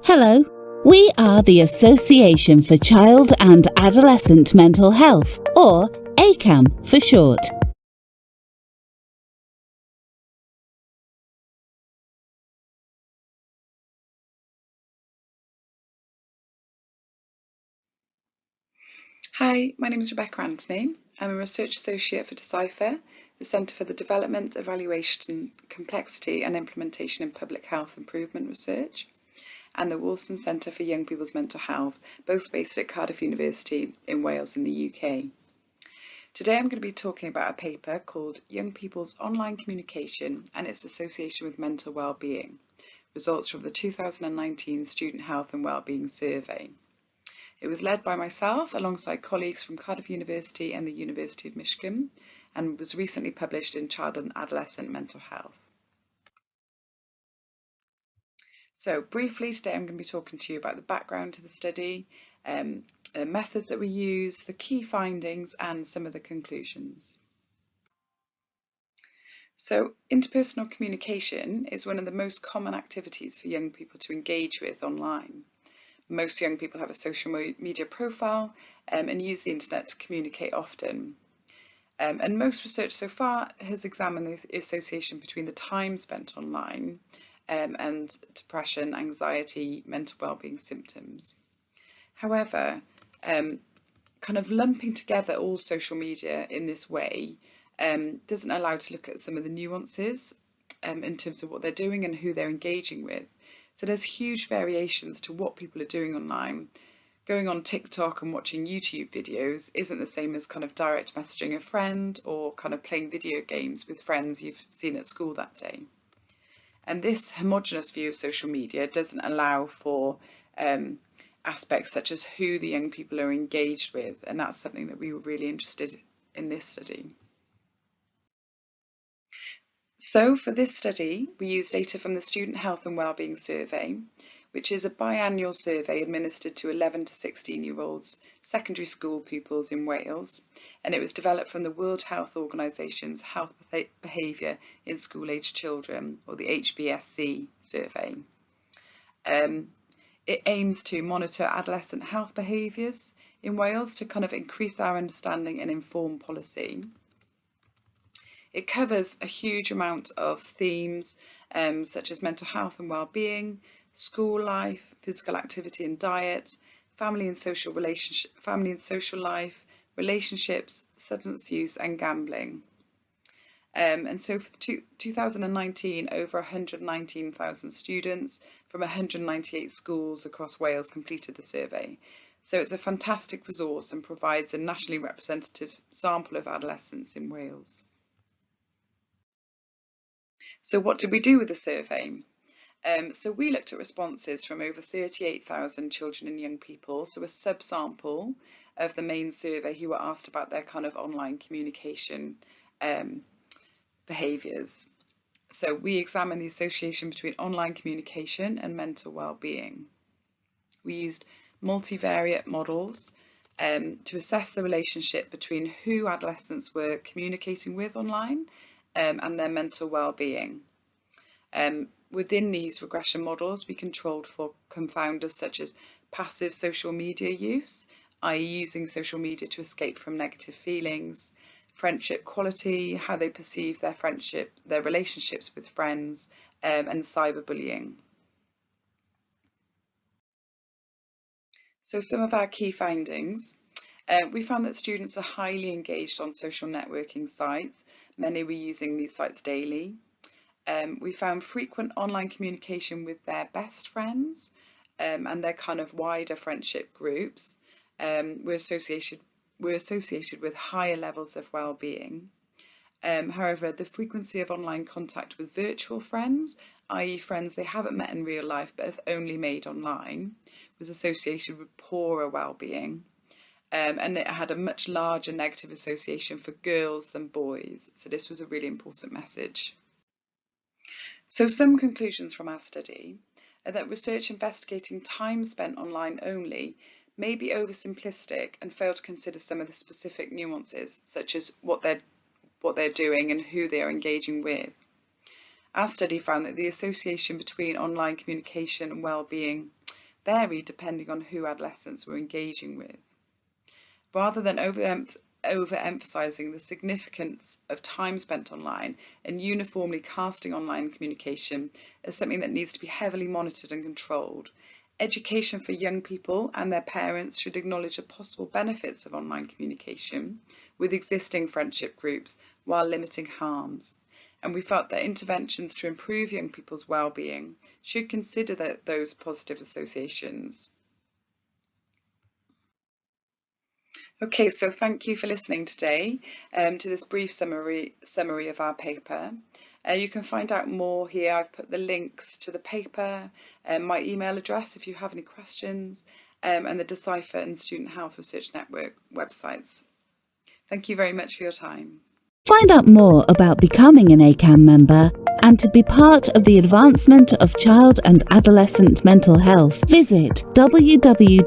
Hello, we are the Association for Child and Adolescent Mental Health, or ACAM for short. Hi, my name is Rebecca Anthony. I'm a Research Associate for Decipher, the Centre for the Development, Evaluation, Complexity and Implementation in Public Health Improvement Research, and the Wolfson Centre for Young People's Mental Health, both based at Cardiff University in Wales in the UK. Today I'm going to be talking about a paper called Young People's Online Communication and its Association with Mental Wellbeing, results from the 2019 Student Health and Wellbeing Survey. It was led by myself alongside colleagues from Cardiff University and the University of Michigan, and was recently published in Child and Adolescent Mental Health. So briefly today I'm going to be talking to you about the background to the study, the methods that we use, the key findings and some of the conclusions. So interpersonal communication is one of the most common activities for young people to engage with online. Most young people have a social media profile and use the internet to communicate often. And most research so far has examined the association between the time spent online and depression, anxiety, mental wellbeing symptoms. However, kind of lumping together all social media in this way doesn't allow to look at some of the nuances in terms of what they're doing and who they're engaging with. So there's huge variations to what people are doing online. Going on TikTok and watching YouTube videos isn't the same as kind of direct messaging a friend or kind of playing video games with friends you've seen at school that day. And this homogenous view of social media doesn't allow for aspects such as who the young people are engaged with, and that's something that we were really interested in this study. So for this study, we used data from the Student Health and Wellbeing Survey, which is a biannual survey administered to 11 to 16-year-olds secondary school pupils in Wales, and it was developed from the World Health Organisation's Health Behaviour in School-Aged Children, or the HBSC survey. It aims to monitor adolescent health behaviours in Wales to kind of increase our understanding and inform policy. It covers a huge amount of themes such as mental health and well-being, school life, physical activity and diet, family and social life, relationships, substance use and gambling. And so for 2019, over 119,000 students from 198 schools across Wales completed the survey. So it's a fantastic resource and provides a nationally representative sample of adolescents in Wales. So what did we do with the survey? So we looked at responses from over 38,000 children and young people, so a subsample of the main survey who were asked about their kind of online communication behaviours. So we examined the association between online communication and mental well-being. We used multivariate models to assess the relationship between who adolescents were communicating with online and their mental well-being. Within these regression models, we controlled for confounders such as passive social media use, i.e. using social media to escape from negative feelings, friendship quality, how they perceive their relationships with friends, and cyberbullying. So some of our key findings. We found that students are highly engaged on social networking sites. Many were using these sites daily. We found frequent online communication with their best friends and their kind of wider friendship groups were associated with higher levels of well-being. However, the frequency of online contact with virtual friends, i.e. friends they haven't met in real life but have only made online, was associated with poorer well-being. And it had a much larger negative association for girls than boys. So this was a really important message. So some conclusions from our study are that research investigating time spent online only may be oversimplistic and fail to consider some of the specific nuances, such as what they're doing and who they are engaging with. Our study found that the association between online communication and well-being vary depending on who adolescents were engaging with. Rather than overemphasizing the significance of time spent online and uniformly casting online communication as something that needs to be heavily monitored and controlled, education for young people and their parents should acknowledge the possible benefits of online communication with existing friendship groups while limiting harms. And we felt that interventions to improve young people's well-being should consider those positive associations. Okay, so thank you for listening today to this brief summary of our paper. You can find out more here. I've put the links to the paper, my email address if you have any questions, and the Decipher and Student Health Research Network websites. Thank you very much for your time. Find out more about becoming an ACAM member and to be part of the advancement of child and adolescent mental health, visit www.acamh.org.